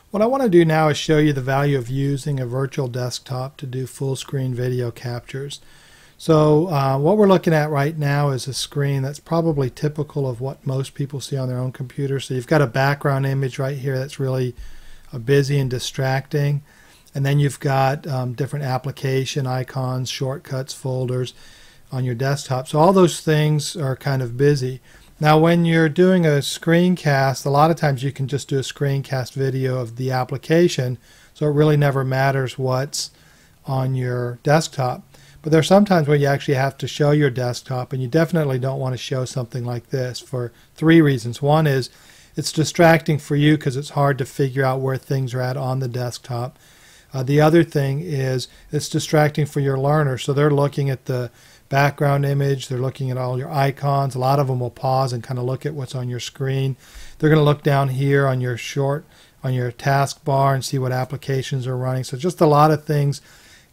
What I want to do now is show you the value of using a virtual desktop to do full screen video captures. So what we're looking at right now is a screen that's probably typical of what most people see on their own computer. So you've got a background image right here that's really busy and distracting. And then you've got different application icons, shortcuts, folders on your desktop. So all those things are kind of busy. Now when you're doing a screencast, a lot of times you can just do a screencast video of the application, so it really never matters what's on your desktop. But there are sometimes where you actually have to show your desktop, and you definitely don't want to show something like this for three reasons. One is it's distracting for you because it's hard to figure out where things are at on the desktop. The other thing is it's distracting for your learner, so they're looking at the background image, they're looking at all your icons. A lot of them will pause and kind of look at what's on your screen. They're going to look down here on your taskbar and see what applications are running. So just a lot of things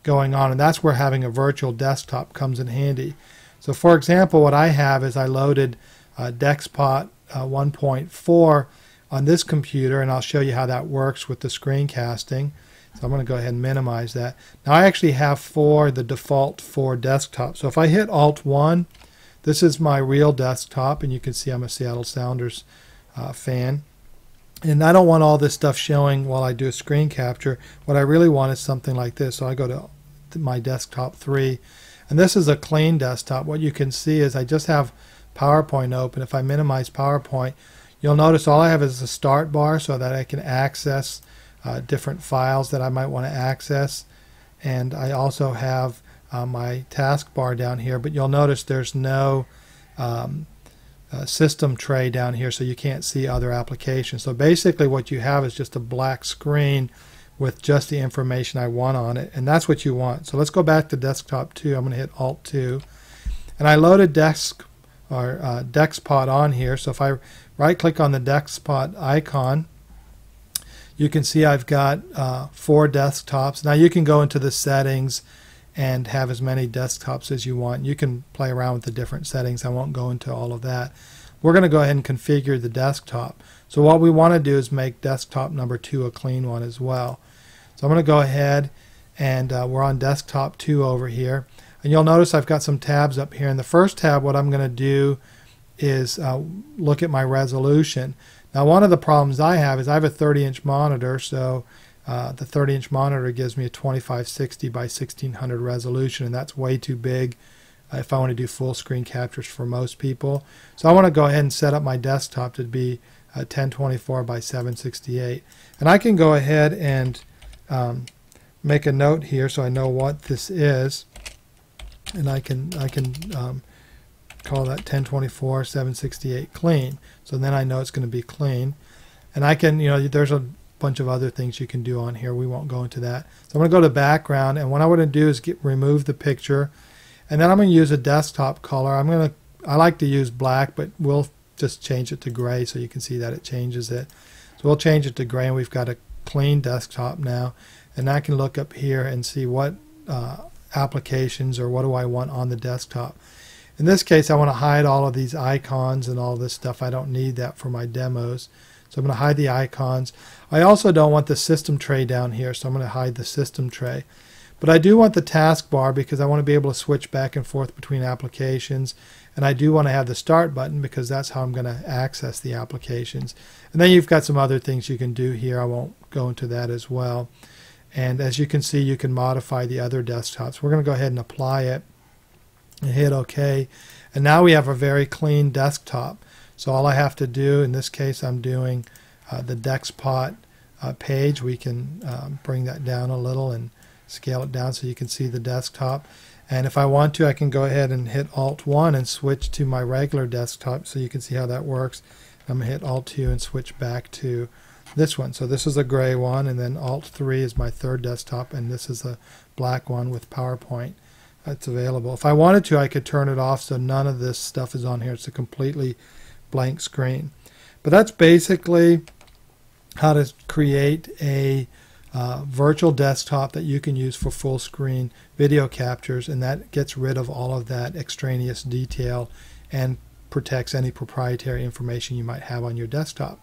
going on, and that's where having a virtual desktop comes in handy. So for example, what I have is I loaded DexPot 1.4 on this computer, and I'll show you how that works with the screencasting. So I'm going to go ahead and minimize that. Now I actually have the default 4 desktop. So if I hit Alt-1, this is my real desktop, and you can see I'm a Seattle Sounders fan. And I don't want all this stuff showing while I do a screen capture. What I really want is something like this. So I go to my desktop 3, and this is a clean desktop. What you can see is I just have PowerPoint open. If I minimize PowerPoint, you'll notice all I have is a start bar so that I can access different files that I might want to access, and I also have my taskbar down here, but you'll notice there's no system tray down here, so you can't see other applications. So basically what you have is just a black screen with just the information I want on it, and that's what you want. So let's go back to desktop 2. I'm going to hit Alt-2, and I loaded DexPot on here. So if I right click on the DexPot icon, you can see I've got 4 desktops. Now you can go into the settings and have as many desktops as you want. You can play around with the different settings. I won't go into all of that. We're going to go ahead and configure the desktop. So what we want to do is make desktop number 2 a clean one as well. So I'm going to go ahead, and we're on desktop 2 over here. And you'll notice I've got some tabs up here. In the first tab, what I'm going to do is look at my resolution. Now one of the problems I have is I have a 30-inch monitor, so the 30-inch monitor gives me a 2560 by 1600 resolution, and that's way too big if I want to do full screen captures for most people. So I want to go ahead and set up my desktop to be 1024 by 768. And I can go ahead and make a note here so I know what this is, and I can call that 1024 768 clean. So then I know it's going to be clean. And I can, there's a bunch of other things you can do on here. We won't go into that. So I'm going to go to background, and what I want to do is remove the picture, and then I'm going to use a desktop color. I like to use black, but we'll just change it to gray so you can see that it changes it. So we'll change it to gray, and we've got a clean desktop now. And I can look up here and see what applications or what do I want on the desktop. In this case, I want to hide all of these icons and all this stuff. I don't need that for my demos. So I'm going to hide the icons. I also don't want the system tray down here, so I'm going to hide the system tray. But I do want the taskbar because I want to be able to switch back and forth between applications. And I do want to have the start button because that's how I'm going to access the applications. And then you've got some other things you can do here. I won't go into that as well. And as you can see, you can modify the other desktops. We're going to go ahead and apply it and hit OK. And now we have a very clean desktop. So all I have to do, in this case I'm doing the DexPot page. We can bring that down a little and scale it down so you can see the desktop. And if I want to, I can go ahead and hit Alt-1 and switch to my regular desktop so you can see how that works. I'm going to hit Alt-2 and switch back to this one. So this is a gray one, and then Alt-3 is my third desktop, and this is a black one with PowerPoint that's available. If I wanted to, I could turn it off so none of this stuff is on here. It's a completely blank screen. But that's basically how to create a virtual desktop that you can use for full screen video captures, and that gets rid of all of that extraneous detail and protects any proprietary information you might have on your desktop.